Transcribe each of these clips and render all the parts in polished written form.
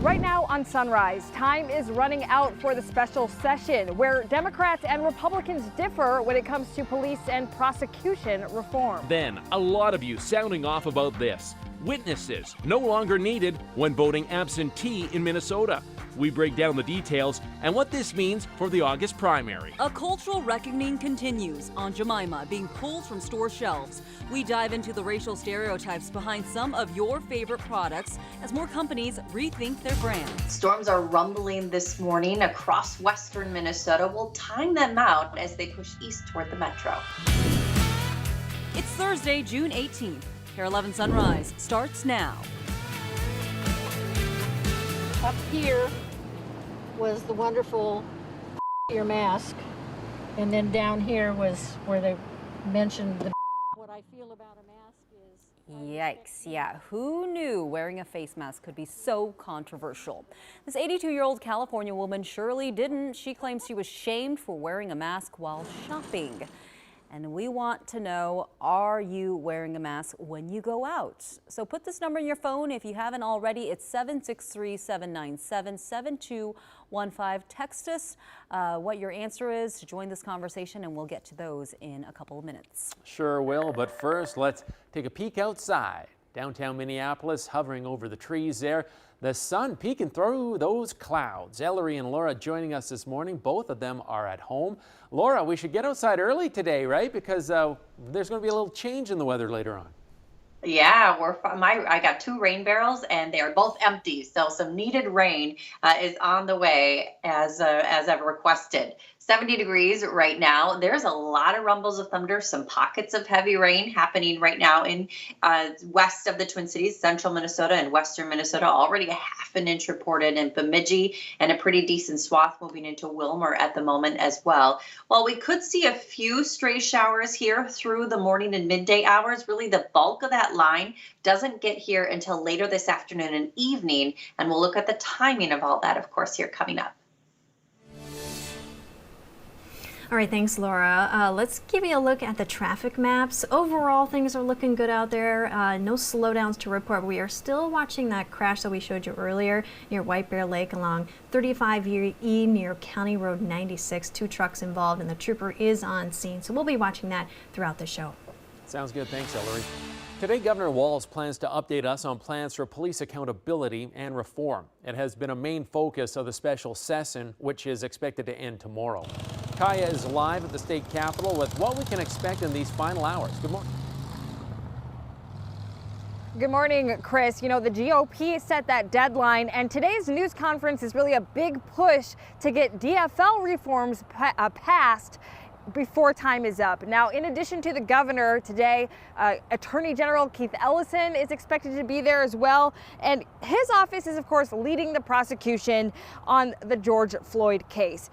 Right now on Sunrise, time is running out for the special session where Democrats and Republicans differ when it comes to police and prosecution reform. Then, a lot of you sounding off about this. Witnesses no longer needed when voting absentee in Minnesota. We break down the details and what this means for the August primary. A cultural reckoning continues on Jemima being pulled from store shelves. We dive into the racial stereotypes behind some of your favorite products as more companies rethink their brands. Storms are rumbling this morning across western Minnesota. We'll time them out as they push east toward the metro. It's Thursday, June 18th. KARE 11 Sunrise starts now. Up here was the wonderful your mask, and then down here was where they mentioned the what I feel about a mask is Yikes, yeah. Who knew wearing a face mask could be so controversial? This 82-year-old California woman surely didn't. She claims she was shamed for wearing a mask while shopping. And we want to know, are you wearing a mask when you go out? So put this number in your phone if you haven't already. It's 763-797-7215. Text us what your answer is to join this conversation, and we'll get to those in a couple of minutes. Sure will, but first let's take a peek outside. Downtown Minneapolis, hovering over the trees there. The sun peeking through those clouds. Ellery and Laura joining us this morning. Both of them are at home. Laura, we should get outside early today, right? Because there's going to be a little change in the weather later on. Yeah, I got 2 rain barrels and they are both empty. So some needed rain is on the way as I've requested. 70 degrees right now. There's a lot of rumbles of thunder, some pockets of heavy rain happening right now in west of the Twin Cities, central Minnesota and western Minnesota. Already a ½ an inch reported in Bemidji and a pretty decent swath moving into Willmar at the moment as well. While we could see a few stray showers here through the morning and midday hours, really the bulk of that line doesn't get here until later this afternoon and evening. And we'll look at the timing of all that, of course, here coming up. All right, thanks, Laura. Let's give you a look at the traffic maps. Overall, things are looking good out there. No slowdowns to report. We are still watching that crash that we showed you earlier near White Bear Lake along 35E near County Road 96. 2 trucks involved, and the trooper is on scene. So we'll be watching that throughout the show. Sounds good. Thanks, Ellery. Today, Governor Walz plans to update us on plans for police accountability and reform. It has been a main focus of the special session, which is expected to end tomorrow. Kaya is live at the state capitol with what we can expect in these final hours. Good morning. Good morning, Chris. You know, the GOP set that deadline, and today's news conference is really a big push to get DFL reforms passed before time is up. Now, in addition to the governor today, Attorney General Keith Ellison is expected to be there as well. And his office is, of course, leading the prosecution on the George Floyd case.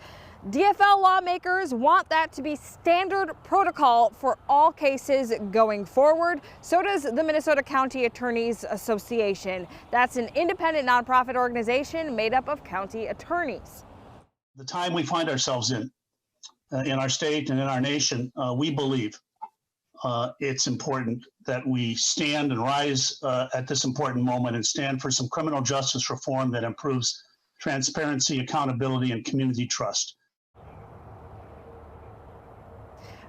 DFL lawmakers want that to be standard protocol for all cases going forward. So does the Minnesota County Attorneys Association. That's an independent nonprofit organization made up of county attorneys. The time we find ourselves in our state and in our nation, we believe it's important that we stand and rise at this important moment and stand for some criminal justice reform that improves transparency, accountability, and community trust.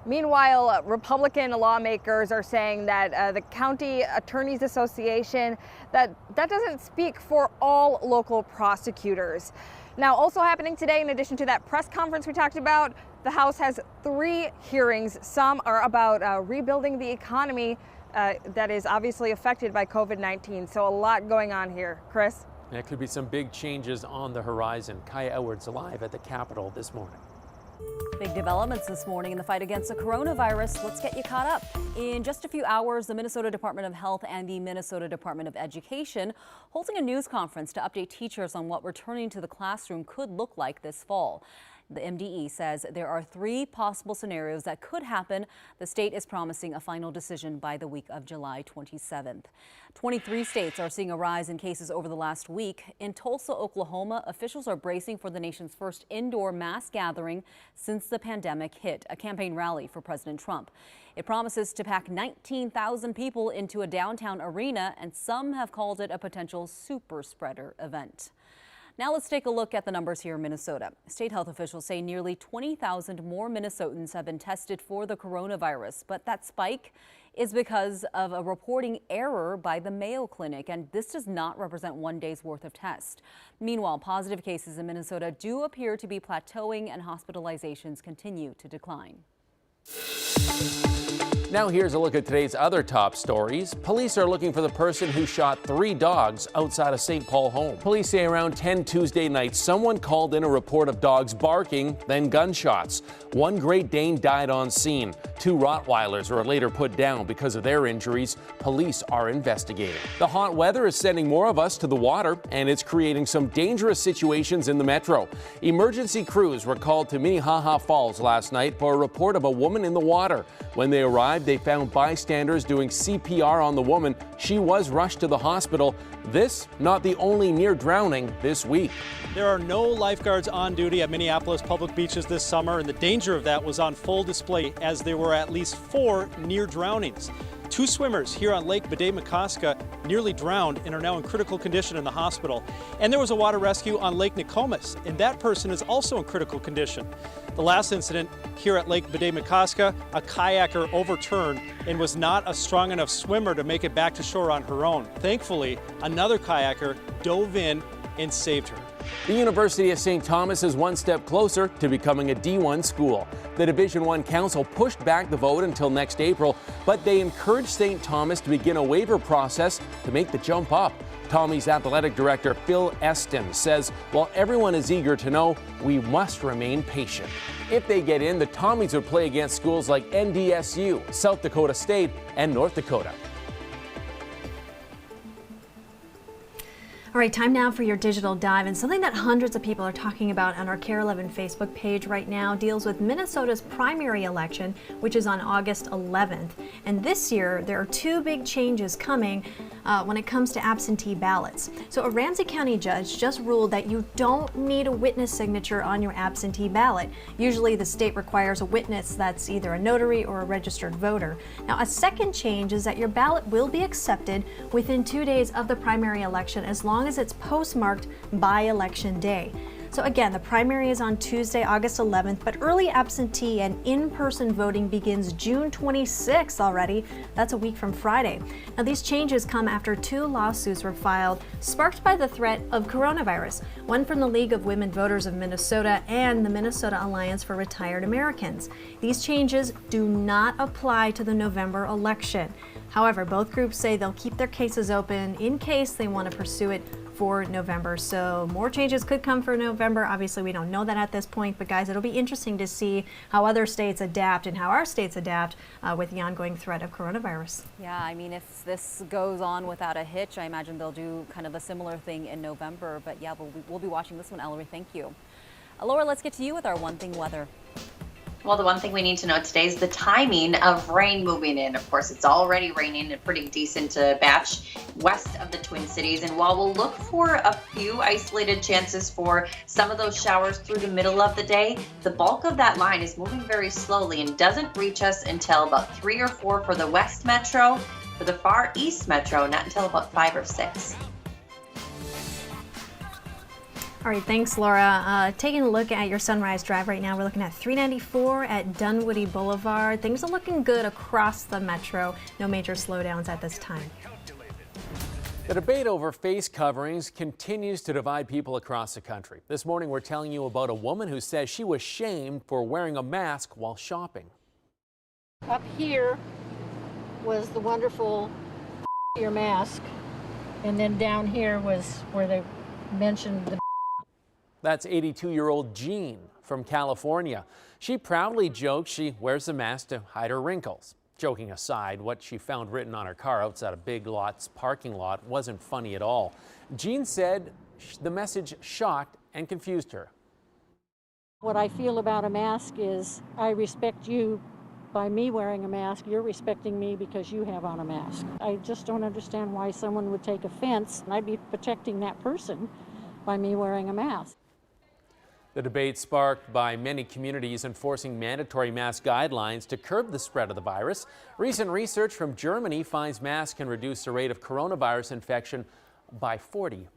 Meanwhile, Republican lawmakers are saying that the County Attorneys Association, that doesn't speak for all local prosecutors. Now, also happening today, in addition to that press conference we talked about, the House has 3 hearings. Some are about rebuilding the economy that is obviously affected by COVID-19. So a lot going on here. Chris? There could be some big changes on the horizon. Kaya Edwards live at the Capitol this morning. Big developments this morning in the fight against the coronavirus. Let's get you caught up. In just a few hours, the Minnesota Department of Health and the Minnesota Department of Education holding a news conference to update teachers on what returning to the classroom could look like this fall. The MDE says there are 3 possible scenarios that could happen. The state is promising a final decision by the week of July 27th. 23 states are seeing a rise in cases over the last week. In Tulsa, Oklahoma, officials are bracing for the nation's first indoor mass gathering since the pandemic hit, a campaign rally for President Trump. It promises to pack 19,000 people into a downtown arena, and some have called it a potential super spreader event. Now let's take a look at the numbers here in Minnesota. State health officials say nearly 20,000 more Minnesotans have been tested for the coronavirus, but that spike is because of a reporting error by the Mayo Clinic, and this does not represent one day's worth of tests. Meanwhile, positive cases in Minnesota do appear to be plateauing and hospitalizations continue to decline. Now here's a look at today's other top stories. Police are looking for the person who shot 3 dogs outside a St. Paul home. Police say around 10 Tuesday night, someone called in a report of dogs barking, then gunshots. 1 Great Dane died on scene. 2 Rottweilers were later put down because of their injuries. Police are investigating. The hot weather is sending more of us to the water, and it's creating some dangerous situations in the metro. Emergency crews were called to Minnehaha Falls last night for a report of a woman in the water. When they arrived, they found bystanders doing CPR on the woman. She was rushed to the hospital. This not the only near drowning this week. There are no lifeguards on duty at Minneapolis public beaches this summer, and the danger of that was on full display as there were at least 4 near drownings. 2 swimmers here on Lake Bedé-McCoska nearly drowned and are now in critical condition in the hospital. And there was a water rescue on Lake Nokomis, and that person is also in critical condition. The last incident here at Lake Bedé-McCoska, a kayaker overturned and was not a strong enough swimmer to make it back to shore on her own. Thankfully, another kayaker dove in and saved her. The University of St. Thomas is one step closer to becoming a D1 school. The Division I Council pushed back the vote until next April, but they encouraged St. Thomas to begin a waiver process to make the jump up. Tommy's athletic director, Phil Eston, says while everyone is eager to know, we must remain patient. If they get in, the Tommies would play against schools like NDSU, South Dakota State, and North Dakota. All right, time now for your digital dive, and something that hundreds of people are talking about on our KARE 11 Facebook page right now deals with Minnesota's primary election, which is on August 11th. And this year, there are 2 big changes coming when it comes to absentee ballots. So a Ramsey County judge just ruled that you don't need a witness signature on your absentee ballot. Usually the state requires a witness that's either a notary or a registered voter. Now, a second change is that your ballot will be accepted within 2 days of the primary election as long as it's postmarked by Election Day. So again, the primary is on Tuesday, August 11th, but early absentee and in-person voting begins June 26th already. That's a week from Friday. Now, these changes come after 2 lawsuits were filed, sparked by the threat of coronavirus. One from the League of Women Voters of Minnesota and the Minnesota Alliance for Retired Americans. These changes do not apply to the November election. However, both groups say they'll keep their cases open in case they want to pursue it for November. So more changes could come for November. Obviously, we don't know that at this point, but guys, it'll be interesting to see how other states adapt and how our states adapt with the ongoing threat of coronavirus. Yeah, I mean, if this goes on without a hitch, I imagine they'll do kind of a similar thing in November. But yeah, we'll be watching this one, Ellery. Thank you. Laura, let's get to you with our One Thing weather. Well, the one thing we need to know today is the timing of rain moving in. Of course, it's already raining a pretty decent batch west of the Twin Cities. And while we'll look for a few isolated chances for some of those showers through the middle of the day, the bulk of that line is moving very slowly and doesn't reach us until about 3 or 4 for the West Metro. For the Far East Metro, not until about 5 or 6. All right, thanks, Laura. Taking a look at your Sunrise Drive right now, we're looking at 394 at Dunwoody Boulevard. Things are looking good across the metro. No major slowdowns at this time. The debate over face coverings continues to divide people across the country. This morning, we're telling you about a woman who says she was shamed for wearing a mask while shopping. Up here was the wonderful your mask, and then down here was where they mentioned the. That's 82-year-old Jean from California. She proudly jokes she wears the mask to hide her wrinkles. Joking aside, what she found written on her car outside a Big Lots parking lot wasn't funny at all. Jean said the message shocked and confused her. What I feel about a mask is I respect you by me wearing a mask. You're respecting me because you have on a mask. I just don't understand why someone would take offense. I'd be protecting that person by me wearing a mask. The debate sparked by many communities enforcing mandatory mask guidelines to curb the spread of the virus. Recent research from Germany finds masks can reduce the rate of coronavirus infection by 40%.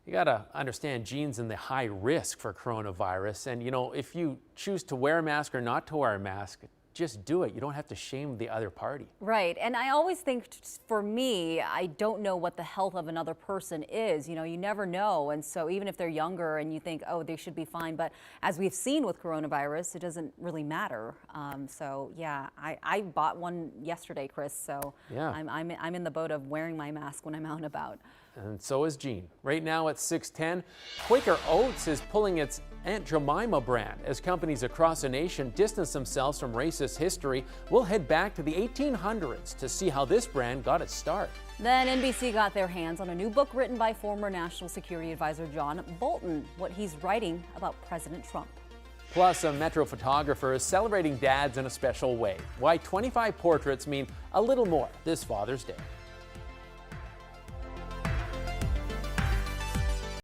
You got to understand genes and the high risk for coronavirus. And, you know, if you choose to wear a mask or not to wear a mask, just do it. You don't have to shame the other party. Right. And I always think, for me, I don't know what the health of another person is. You know, you never know. And so even if they're younger and you think, oh, they should be fine. But as we've seen with coronavirus, it doesn't really matter. So, yeah, I bought one yesterday, Chris. So yeah. I'm in the boat of wearing my mask when I'm out and about. And so is Jean. Right now at 6:10, Quaker Oats is pulling its Aunt Jemima brand as companies across the nation distance themselves from racist history. We'll head back to the 1800s to see how this brand got its start. Then NBC got their hands on a new book written by former National Security Advisor John Bolton, what he's writing about President Trump. Plus, a Metro photographer is celebrating dads in a special way. Why 25 portraits mean a little more this Father's Day.